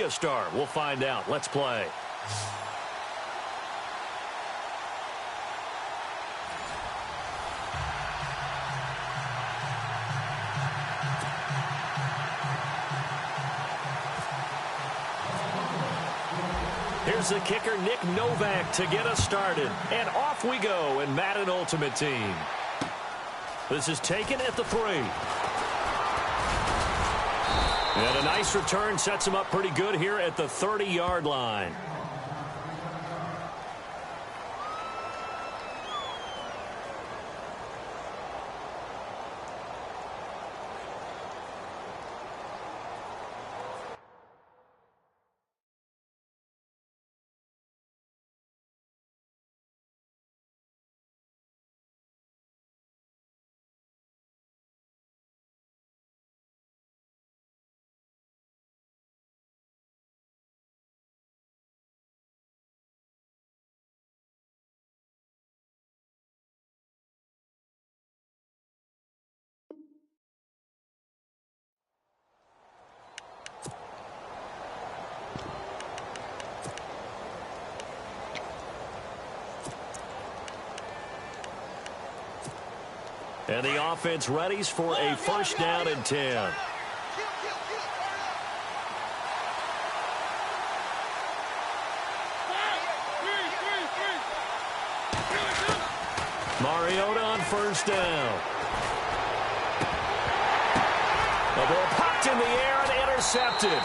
a star? We'll find out. Let's play. Here's the kicker, Nick Novak, to get us started. And off we go in Madden Ultimate Team. This is taken at the 3. And a nice return sets him up pretty good here at the 30-yard line. And the offense readies for a first down and 10. Mariota on first down. The ball popped in the air and intercepted.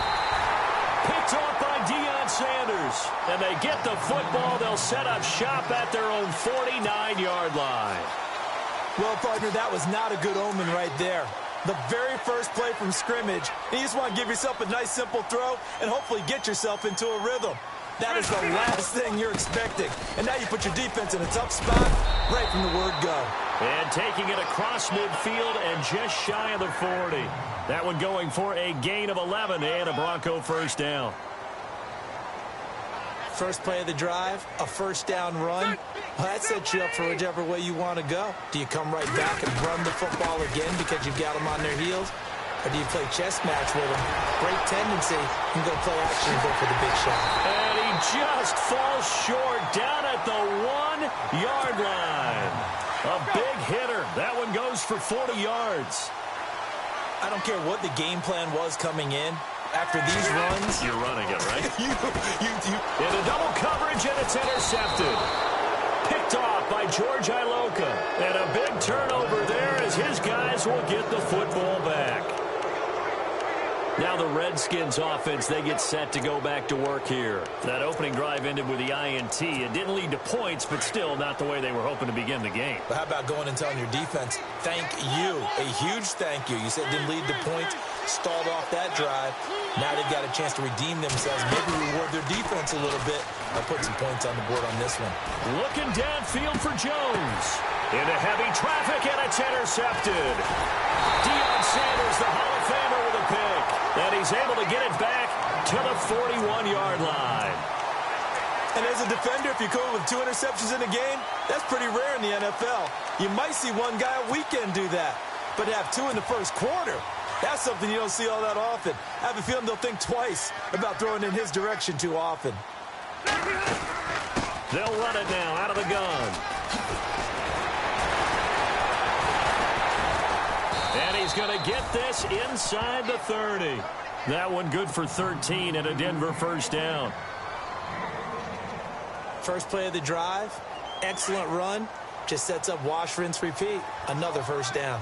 Picked off by Deion Sanders. And they get the football. They'll set up shop at their own 49-yard line. Well, partner, that was not a good omen right there. The very first play from scrimmage, and you just want to give yourself a nice, simple throw and hopefully get yourself into a rhythm. That is the last thing you're expecting. And now you put your defense in a tough spot right from the word go. And taking it across midfield and just shy of the 40. That one going for a gain of 11 and a Bronco first down. First play of the drive, a first down run. Well, that sets you up for whichever way you want to go. Do you come right back and run the football again because you've got them on their heels? Or do you play chess match with them? Great tendency. You can go play action and go for the big shot. And he just falls short down at the 1-yard line. A big hitter. That one goes for 40 yards. I don't care what the game plan was coming in. After these runs, you're running it, right? you. In a double coverage, and it's intercepted. Picked off by George Iloka. And a big turnover there as his guys will get the football back. Now the Redskins offense, they get set to go back to work here. That opening drive ended with the INT. It didn't lead to points, but still not the way they were hoping to begin the game. But how about going and telling your defense, thank you, a huge thank you. You said it didn't lead to points, stalled off that drive. Now they've got a chance to redeem themselves, maybe reward their defense a little bit. I'll put some points on the board on this one. Looking downfield for Jones. Into heavy traffic, and it's intercepted. Deion Sanders, the Hall of Famer, with a pick. And he's able to get it back to the 41-yard line. And as a defender, if you come with 2 interceptions in a game, that's pretty rare in the NFL. You might see one guy a weekend do that, but to have 2 in the first quarter, that's something you don't see all that often. I have a feeling they'll think twice about throwing in his direction too often. They'll run it now out of the gun. And he's going to get this inside the 30. That one good for 13 and a Denver first down. First play of the drive, excellent run. Just sets up wash, rinse, repeat. Another first down.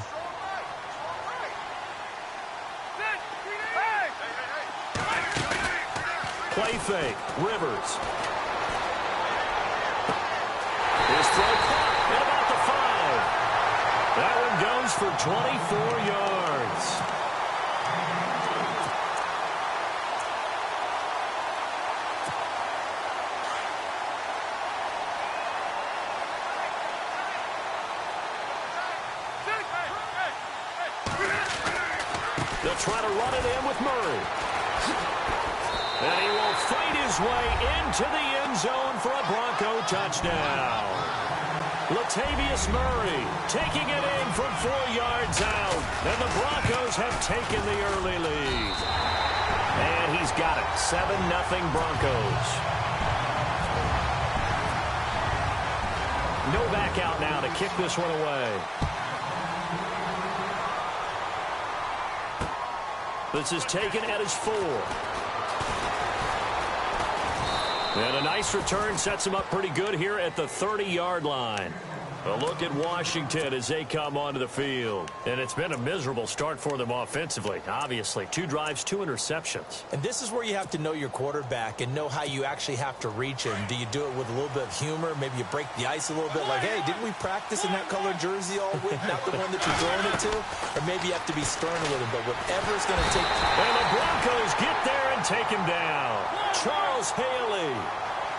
Play fake, Rivers. His throw caught at about the 5. That one goes for 24 yards. They'll try to run it in with Murray. And he will fight his way into the end zone for a Bronco touchdown. Latavius Murray taking it in from 4 yards out. And the Broncos have taken the early lead. And he's got it. 7-0 Broncos. No back out now to kick this one away. This is taken at his 4. And a nice return sets him up pretty good here at the 30-yard line. A look at Washington as they come onto the field. And it's been a miserable start for them offensively, obviously. 2 drives, 2 interceptions. And this is where you have to know your quarterback and know how you actually have to reach him. Do you do it with a little bit of humor? Maybe you break the ice a little bit like, hey, didn't we practice in that colored jersey all week? Not the one that you're throwing it to? Or maybe you have to be stern with him. But whatever it's going to take. And the Broncos get there and take him down. Charles Haley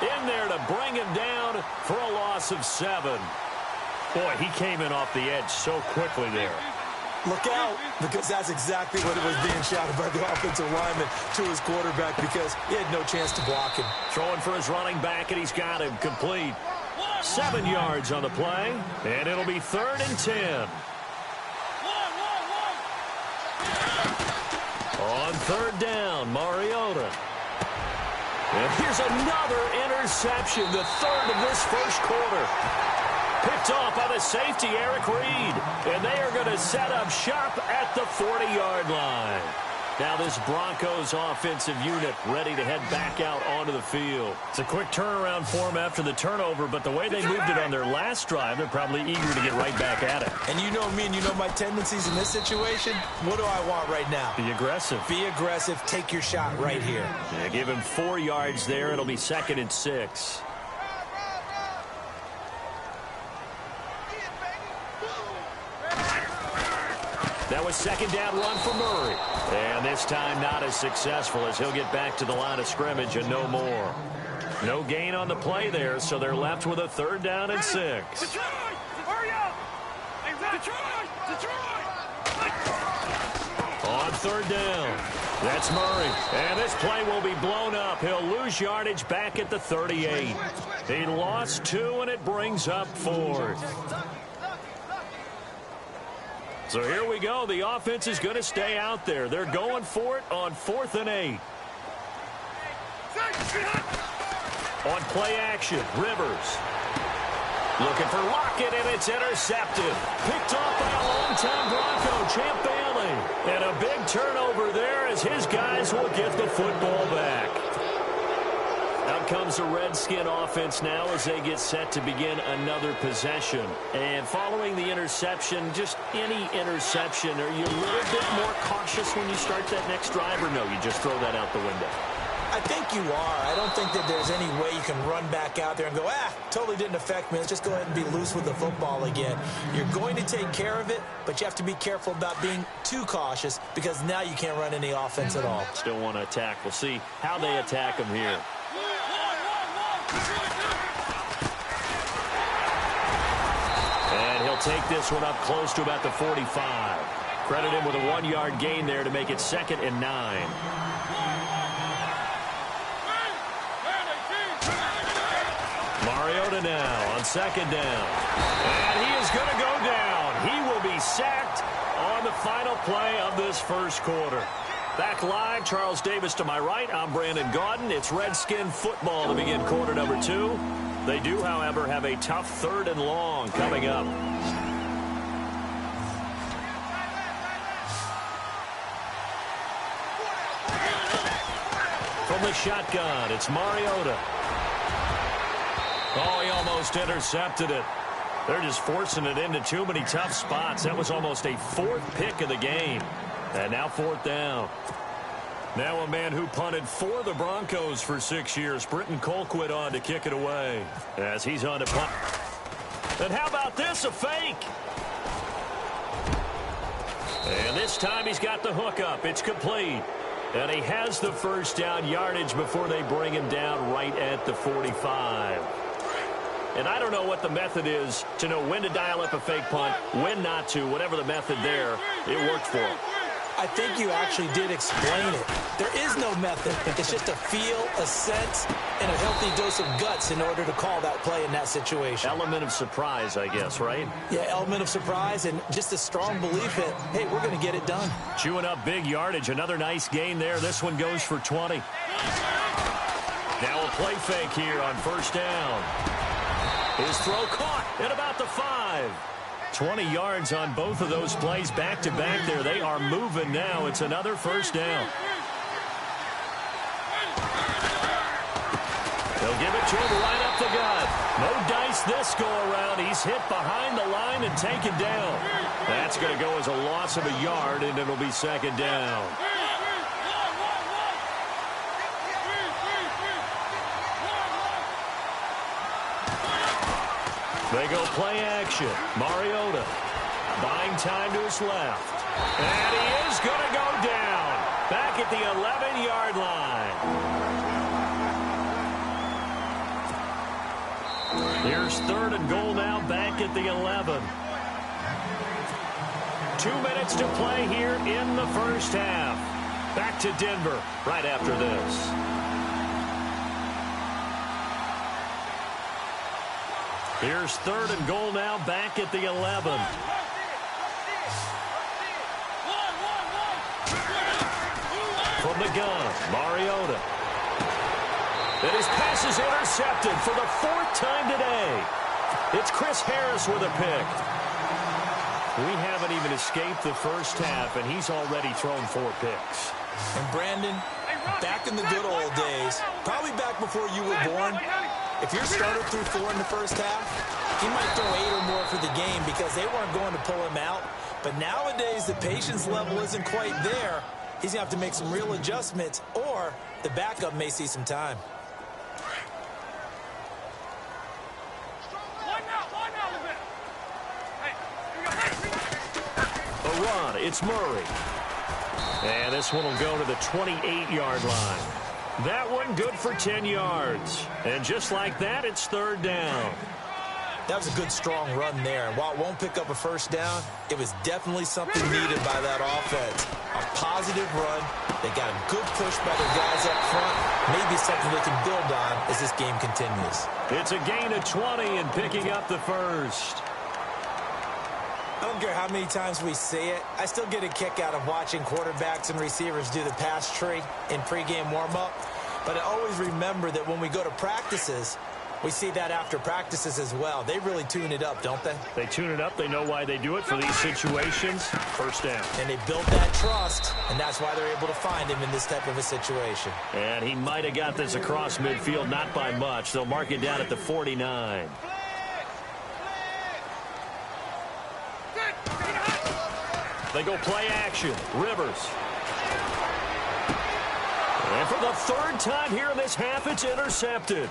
in there to bring him down for a loss of 7. Boy, he came in off the edge so quickly there. Look out, because that's exactly what it was being shouted by the offensive lineman to his quarterback because he had no chance to block him. Throwing for his running back, and he's got him complete. 7 yards on the play, and it'll be 3rd and 10. On 3rd down, Mariota. And here's another interception, the 3rd of this first quarter. Picked off by the safety, Eric Reed. And they are going to set up shop at the 40-yard line. Now this Broncos offensive unit ready to head back out onto the field. It's a quick turnaround for them after the turnover, but the way they moved it on their last drive, they're probably eager to get right back at it. And you know me and you know my tendencies in this situation. What do I want right now? Be aggressive. Be aggressive. Take your shot right here. Yeah, give him 4 yards there. It'll be 2nd and 6. That was 2nd down run for Murray. And this time not as successful as he'll get back to the line of scrimmage and no more. No gain on the play there, so they're left with a 3rd down and 6. Detroit! Hurry up! Detroit! On 3rd down, that's Murray. And this play will be blown up. He'll lose yardage back at the 38. He lost 2, and it brings up 4th. So here we go. The offense is going to stay out there. They're going for it on 4th and 8. On play action, Rivers. Looking for Lockett, and it's intercepted. Picked off by a longtime Bronco, Champ Bailey. And a big turnover there as his guys will get the football back. Out comes the Redskin offense now as they get set to begin another possession. And following the interception, just any interception, are you a little bit more cautious when you start that next drive, or no, you just throw that out the window? I think you are. I don't think that there's any way you can run back out there and go, totally didn't affect me. Let's just go ahead and be loose with the football again. You're going to take care of it, but you have to be careful about being too cautious because now you can't run any offense at all. Still want to attack. We'll see how they attack them here. And he'll take this one up close to about the 45. Credit him with a 1-yard gain there to make it 2nd and 9. Mariota now on 2nd down. And he is going to go down. He will be sacked on the final play of this first quarter. Back live, Charles Davis to my right. I'm Brandon Gaudin. It's Redskin football to begin quarter number 2. They do, however, have a tough 3rd and long coming up. From the shotgun, it's Mariota. Oh, he almost intercepted it. They're just forcing it into too many tough spots. That was almost a 4th pick of the game. And now 4th down. Now a man who punted for the Broncos for 6 years, Britton Colquitt, on to kick it away as he's on to punt. And how about this, a fake? And this time he's got the hook up. It's complete. And he has the 1st down yardage before they bring him down right at the 45. And I don't know what the method is to know when to dial up a fake punt, when not to, whatever the method there, it worked for him. I think you actually did explain it. There is no method. It's just a feel, a sense, and a healthy dose of guts in order to call that play in that situation. Element of surprise, I guess, right? Yeah, element of surprise and just a strong belief that, hey, we're going to get it done. Chewing up big yardage. Another nice gain there. This one goes for 20. Now a play fake here on first down. His throw caught at about the 5. 20 yards on both of those plays back-to-back there. They are moving now. It's another first down. They'll give it to him right up the gut. No dice this go-around. He's hit behind the line and taken down. That's going to go as a loss of a yard, and it'll be second down. They go play action. Mariota buying time to his left. And he is going to go down. Back at the 11-yard line. Here's third and goal now back at the 11. 2 minutes to play here in the first half. Back to Denver right after this. Here's third and goal now back at the 11. From the gun, Mariota. And his pass is intercepted for the 4th time today. It's Chris Harris with a pick. We haven't even escaped the first half, and he's already thrown 4 picks. And Brandon, back in the good old days, probably back before you were born, if your starter threw 4 in the first half, he might throw 8 or more for the game because they weren't going to pull him out. But nowadays, the patience level isn't quite there. He's going to have to make some real adjustments, or the backup may see some time. A run, it's Murray. And this one will go to the 28-yard line. That one good for 10 yards. And just like that, it's third down. That was a good, strong run there. And while it won't pick up a first down, it was definitely something needed by that offense. A positive run. They got a good push by their guys up front. Maybe something they can build on as this game continues. It's a gain of 20 and picking up the first. I don't care how many times we see it. I still get a kick out of watching quarterbacks and receivers do the pass tree in pregame warm-up. But I always remember that when we go to practices, we see that after practices as well. They really tune it up, don't they? They tune it up. They know why they do it for these situations. First down. And they built that trust, and that's why they're able to find him in this type of a situation. And he might have got this across midfield, not by much. They'll mark it down at the 49. They go play action. Rivers. And for the 3rd time here in this half, it's intercepted.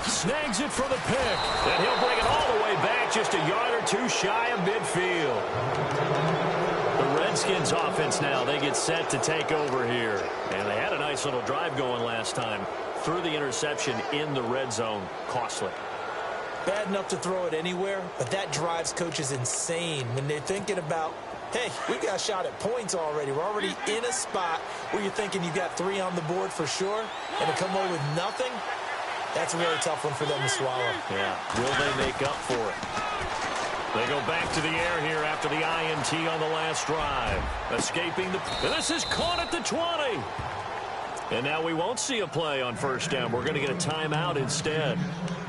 Snags it for the pick. And he'll bring it all the way back just a yard or 2 shy of midfield. The Redskins offense now, they get set to take over here. And they had a nice little drive going last time. Threw the interception in the red zone. Costly. Bad enough to throw it anywhere, but that drives coaches insane when they're thinking about, hey, we got a shot at points already. We're already in a spot where you're thinking you got 3 on the board for sure, and to come away with nothing, that's a really tough one for them to swallow. Yeah, will they make up for it? They go back to the air here after the INT on the last drive. Escaping the... This is caught at the 20. And now we won't see a play on first down. We're going to get a timeout instead,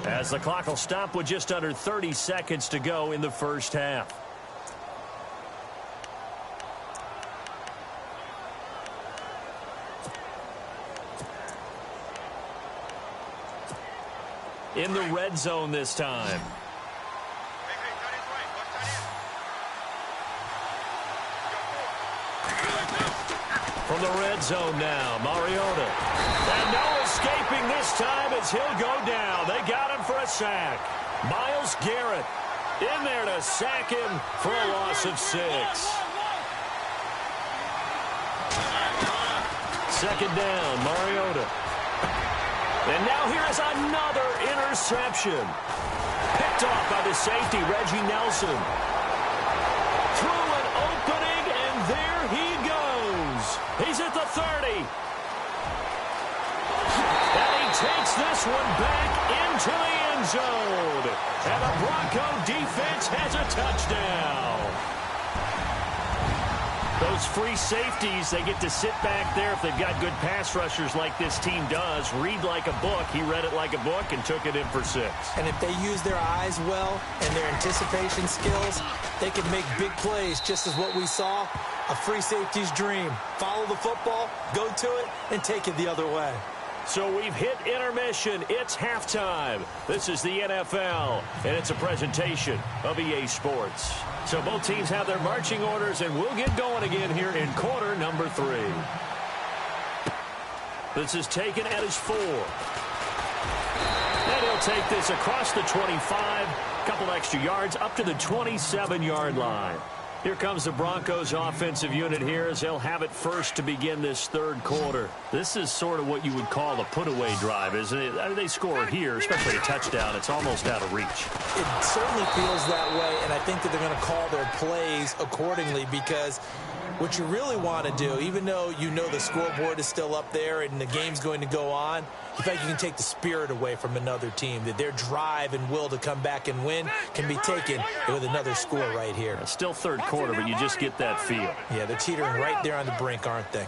as the clock will stop with just under 30 seconds to go in the first half. In the red zone this time. From the red zone now, Mariota. And no escaping this time as he'll go down. They got him for a sack. Myles Garrett in there to sack him for a loss of 6. Second down, Mariota. And now here is another interception. Picked off by the safety, Reggie Nelson. Through an opening, and there he goes. 30. And he takes this one back into the end zone. And the Bronco defense has a touchdown. Those free safeties, they get to sit back there if they've got good pass rushers like this team does. Read like a book. He read it like a book and took it in for 6. And if they use their eyes well and their anticipation skills, they can make big plays, just as what we saw, a free safety's dream. Follow the football, go to it, and take it the other way. So we've hit intermission. It's halftime. This is the NFL, and it's a presentation of EA Sports. So both teams have their marching orders, and we'll get going again here in quarter number 3. This is taken at his 4. And he'll take this across the 25, couple extra yards up to the 27-yard line. Here comes the Broncos offensive unit here as they'll have it first to begin this third quarter. This is sort of what you would call a put-away drive, isn't it? I mean, they score here, especially a touchdown. It's almost out of reach. It certainly feels that way, and I think that they're going to call their plays accordingly, because what you really want to do, even though you know the scoreboard is still up there and the game's going to go on, the fact you can take the spirit away from another team, that their drive and will to come back and win can be taken with another score right here. It's still third quarter, but you just get that feel. Yeah, they're teetering right there on the brink, aren't they?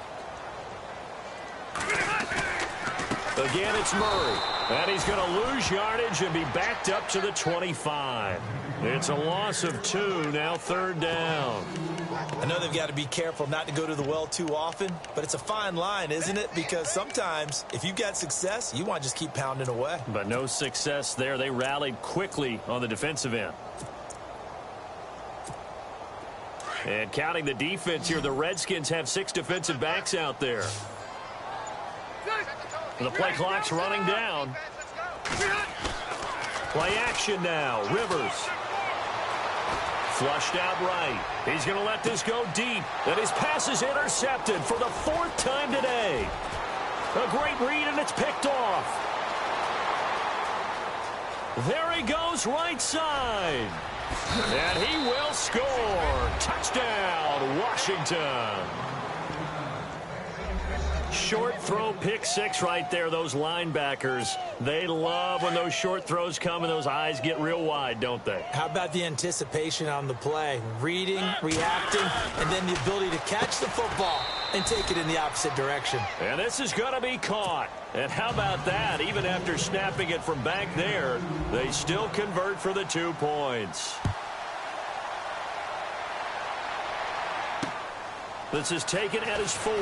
Again, it's Murray. And he's going to lose yardage and be backed up to the 25. It's a loss of 2, now third down. I know they've got to be careful not to go to the well too often, but it's a fine line, isn't it? Because sometimes if you've got success, you want to just keep pounding away. But no success there. They rallied quickly on the defensive end. And counting the defense here, the Redskins have 6 defensive backs out there. The play clock's running down. Play action now. Rivers. Flushed out right. He's going to let this go deep. And his pass is intercepted for the 4th time today. A great read, and it's picked off. There he goes right side. And he will score. Touchdown, Washington. Short throw, pick 6 right there. Those linebackers, they love when those short throws come and those eyes get real wide, don't they? How about the anticipation on the play? Reading, reacting, and then the ability to catch the football and take it in the opposite direction. And this is going to be caught. And how about that? Even after snapping it from back there, they still convert for the 2 points. This is taken at his 4.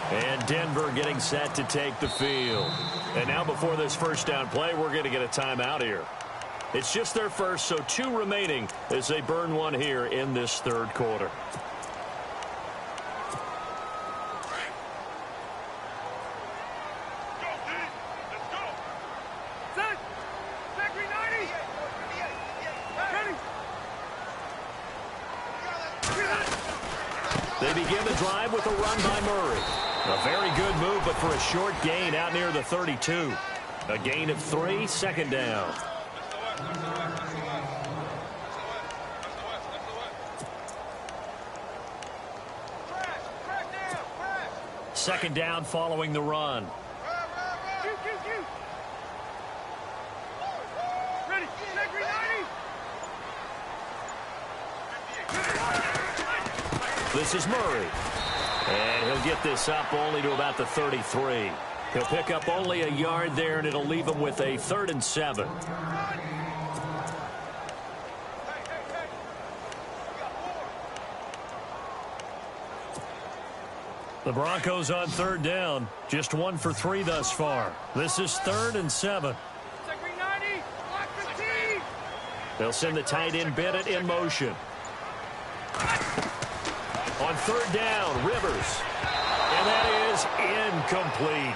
And Denver getting set to take the field. And now before this first down play, we're going to get a timeout here. It's just their first, so 2 remaining as they burn one here in this third quarter. They begin the drive with a run by Murray. A very good move, but for a short gain out near the 32. A gain of 3, second down. Second down following the run. This is Murray. And he'll get this up only to about the 33. He'll pick up only a yard there, and it'll leave him with a 3rd and 7. The Broncos on 3rd down. Just 1 for 3 thus far. This is 3rd and 7. They'll send the tight end Bennett in motion. On 3rd down, Rivers. And that is incomplete.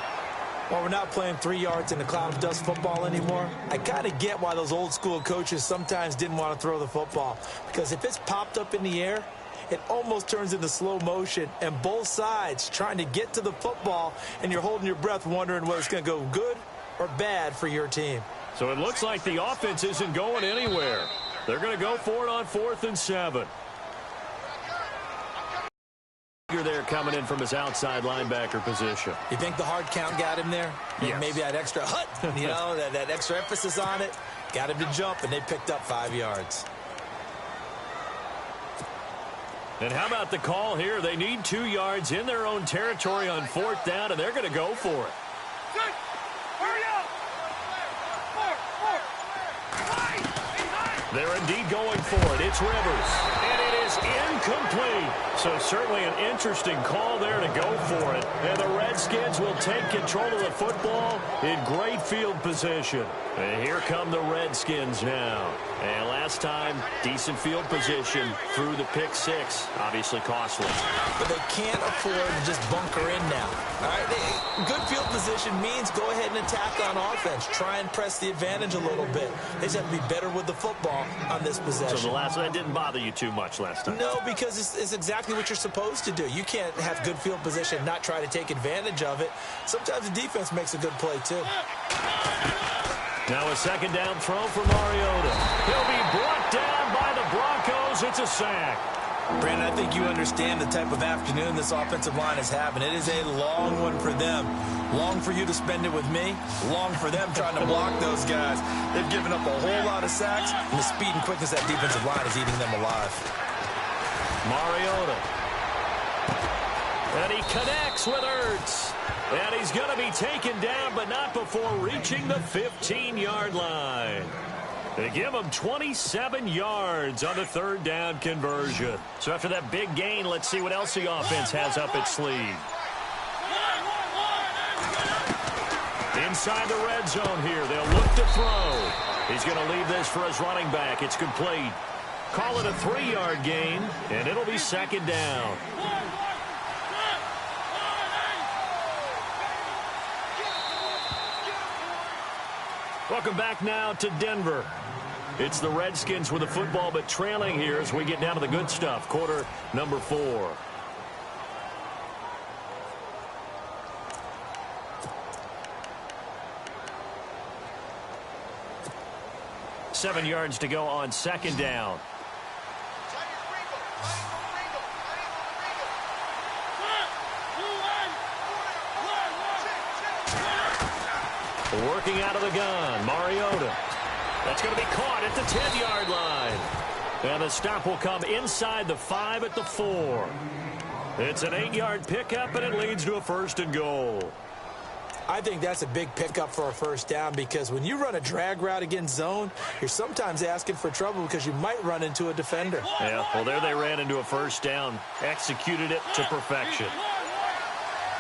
Well, we're not playing 3 yards in a cloud of dust football anymore. I kind of get why those old school coaches sometimes didn't want to throw the football. Because if it's popped up in the air, it almost turns into slow motion. And both sides trying to get to the football, and you're holding your breath wondering whether it's going to go good or bad for your team. So it looks like the offense isn't going anywhere. They're going to go for it on 4th and 7. You're there coming in from his outside linebacker position. You think the hard count got him there? Yes. Maybe that extra hut, that extra emphasis on it. Got him to jump, and they picked up 5 yards. And how about the call here? They need 2 yards in their own territory on 4th down, and they're going to go for it. Hurry up! 4, 4. They're indeed going for it. It's Rivers. And it is incomplete. So certainly an interesting call there to go for it. And the Redskins will take control of the football in great field position. And here come the Redskins now. And last time, decent field position through the pick 6. Obviously costly. But they can't afford to just bunker in now. All right, good field position means go ahead and attack on offense. Try and press the advantage a little bit. They just have to be better with the football on this possession. So that didn't bother you too much last time? No, because it's exactly what you're supposed to do. You can't have good field position and not try to take advantage of it. Sometimes the defense makes a good play, too. Now a 2nd down throw for Mariota. He'll be brought down by the Broncos. It's a sack. Brandon, I think you understand the type of afternoon this offensive line is having. It is a long one for them. Long for you to spend it with me. Long for them trying to block those guys. They've given up a whole lot of sacks, and the speed and quickness of that defensive line is eating them alive. Mariota. And he connects with Ertz. And he's going to be taken down, but not before reaching the 15-yard line. They give him 27 yards on the 3rd down conversion. So after that big gain, let's see what else the offense has up its sleeve. Inside the red zone here, they'll look to throw. He's going to leave this for his running back. It's complete. Call it a 3-yard gain, and it'll be 2nd down. Welcome back now to Denver. It's the Redskins with the football, but trailing here as we get down to the good stuff. Quarter number 4. Seven yards to go on 2nd down. Working out of the gun, Mariota. That's going to be caught at the 10-yard line. And the stop will come inside the 5 at the 4. It's an 8-yard pickup, and it leads to a 1st and goal. I think that's a big pickup for a 1st down because when you run a drag route against zone, you're sometimes asking for trouble because you might run into a defender. Yeah, well, there they ran into a 1st down, executed it to perfection.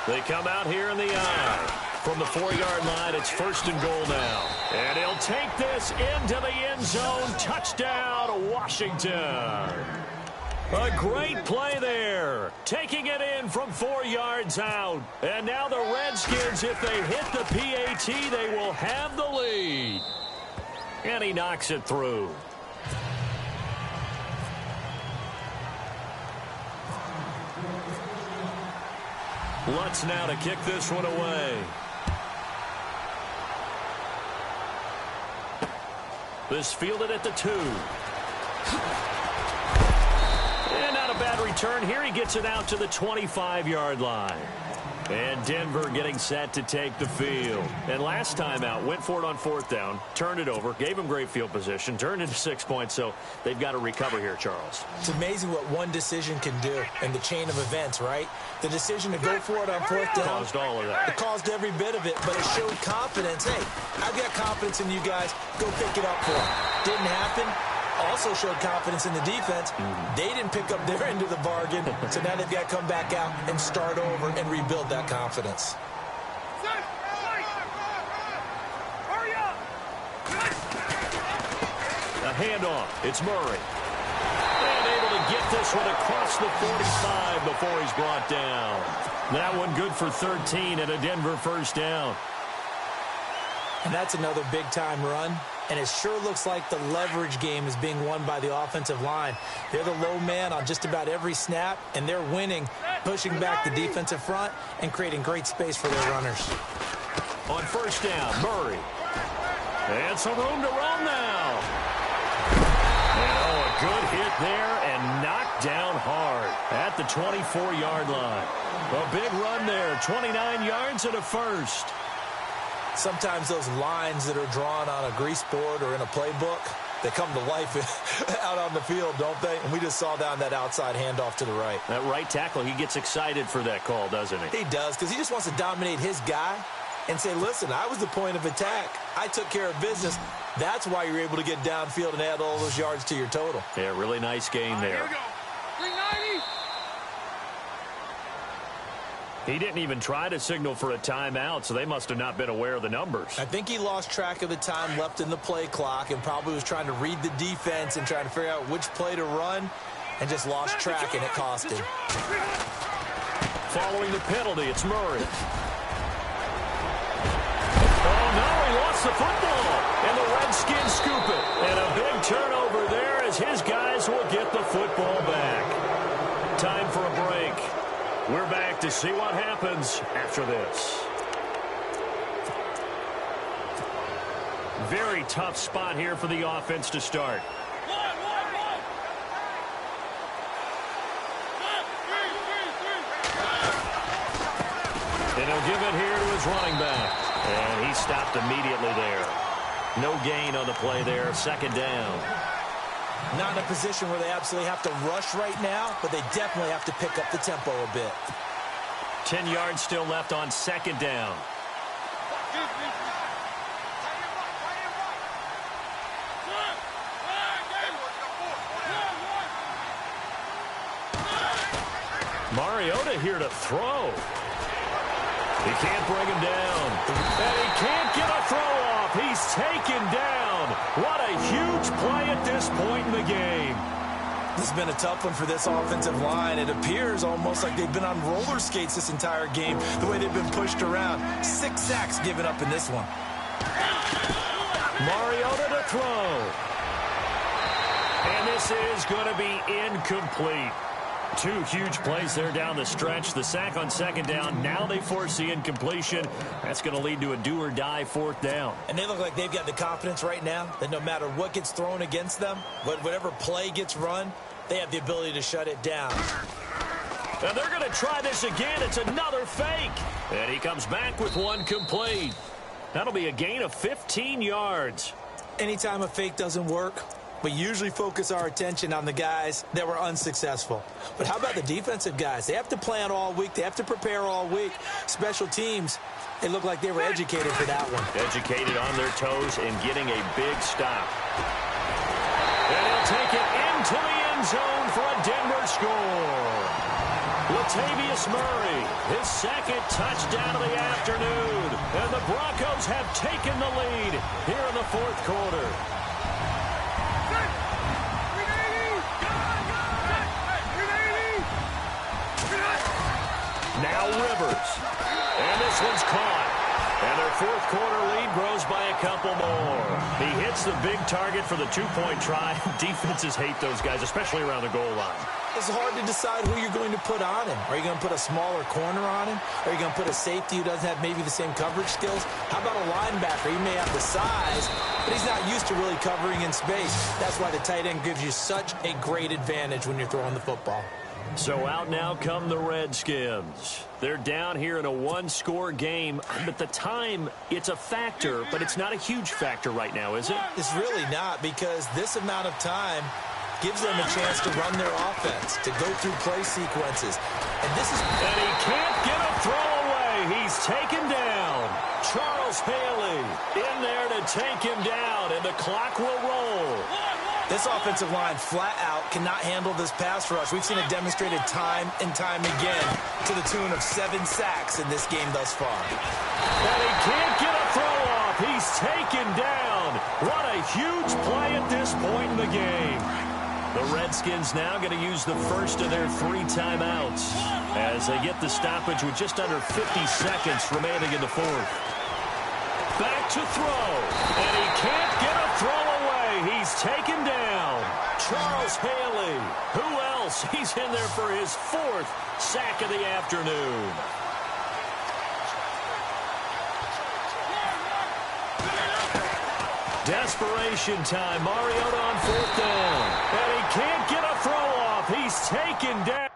They come out here in the eye. From the 4-yard line, it's 1st and goal now. And he'll take this into the end zone. Touchdown, Washington. A great play there. Taking it in from 4 yards out. And now the Redskins, if they hit the PAT, they will have the lead. And he knocks it through. Lutz now to kick this one away. This fielded at the 2. And not a bad return here. He gets it out to the 25-yard line. And Denver getting set to take the field. And last time out, went for it on 4th down, turned it over, gave him great field position, turned into 6 points, so they've got to recover here, Charles. It's amazing what one decision can do in the chain of events, right? The decision to go for it on 4th down. Caused all of that. It caused every bit of it, but it showed confidence. Hey, I've got confidence in you guys. Go pick it up for them. Didn't happen. Also showed confidence in the defense. They didn't pick up their end of the bargain, so now they've got to come back out and start over and rebuild that confidence. Hurry up! A handoff. It's Murray. And able to get this one across the 45 before he's brought down. That one good for 13 and a Denver 1st down. And that's another big-time run. And it sure looks like the leverage game is being won by the offensive line. They're the low man on just about every snap, and they're winning, pushing back the defensive front and creating great space for their runners. On 1st down, Murray. And some room to roam now. Good hit there and knocked down hard at the 24-yard line. A big run there, 29 yards and a first. Sometimes those lines that are drawn on a grease board or in a playbook, they come to life out on the field, don't they? And we just saw down that outside handoff to the right. That right tackle, he gets excited for that call, doesn't he? He does, because he just wants to dominate his guy and say, listen, I was the point of attack. I took care of business. That's why you're able to get downfield and add all those yards to your total. Yeah, really nice game there. Here we go. 390. He didn't even try to signal for a timeout, so they must have not been aware of the numbers. I think he lost track of the time left in the play clock and probably was trying to read the defense and trying to figure out which play to run and just lost track, and it cost him. Following the penalty, it's Murray. Oh, no, he lost the football. And the Redskins scoop it. And a big turnover there as his guys will get the football back. Time for a break. We're back to see what happens after this. Very tough spot here for the offense to start. And he'll give it here to his running back. And he stopped immediately there. No gain on the play there. Second down. Not in a position where they absolutely have to rush right now, but they definitely have to pick up the tempo a bit. 10 yards still left on second down. Mariota here to throw. He can't bring him down. And he can't get a throw off. He's taken down. What a huge play at this point in the game. This has been a tough one for this offensive line. It appears almost like they've been on roller skates this entire game, the way they've been pushed around. 6 sacks given up in this one. Mariota to throw. And this is going to be incomplete. 2 huge plays there down the stretch. The sack on second down. Now they force the incompletion. That's going to lead to a do-or-die fourth down. And they look like they've got the confidence right now that no matter what gets thrown against them, whatever play gets run, they have the ability to shut it down. And they're going to try this again. It's another fake. And he comes back with one complete. That'll be a gain of 15 yards. Anytime a fake doesn't work, we usually focus our attention on the guys that were unsuccessful. But how about the defensive guys? They have to plan all week. They have to prepare all week. Special teams, they look like they were educated for that one. Educated on their toes and getting a big stop. And he'll take it into the end zone for a Denver score. Latavius Murray, his second touchdown of the afternoon. And the Broncos have taken the lead here in the fourth quarter. Now Rivers. And this one's caught. And their fourth quarter lead grows by a couple more. He hits the big target for the two-point try. Defenses hate those guys, especially around the goal line. It's hard to decide who you're going to put on him. Are you going to put a smaller corner on him? Are you going to put a safety who doesn't have maybe the same coverage skills? How about a linebacker? He may have the size, but he's not used to really covering in space. That's why the tight end gives you such a great advantage when you're throwing the football. So out now come the Redskins. They're down here in a one-score game, but the time, it's a factor, but it's not a huge factor right now, is it? It's really not, because this amount of time gives them a chance to run their offense, to go through play sequences. And he can't get a throw away. He's taken down. Charles Haley in there to take him down, and the clock will roll. This offensive line flat out cannot handle this pass rush. We've seen it demonstrated time and time again to the tune of 7 sacks in this game thus far. And he can't get a throw off. He's taken down. What a huge play at this point in the game. The Redskins now going to use the first of their 3 timeouts as they get the stoppage with just under 50 seconds remaining in the fourth. Back to throw. And he can't get a throw away. He's taken down. Charles Haley. Who else? He's in there for his 4th sack of the afternoon. Desperation time. Mariota on 4th down. And he can't get a throw off. He's taken down.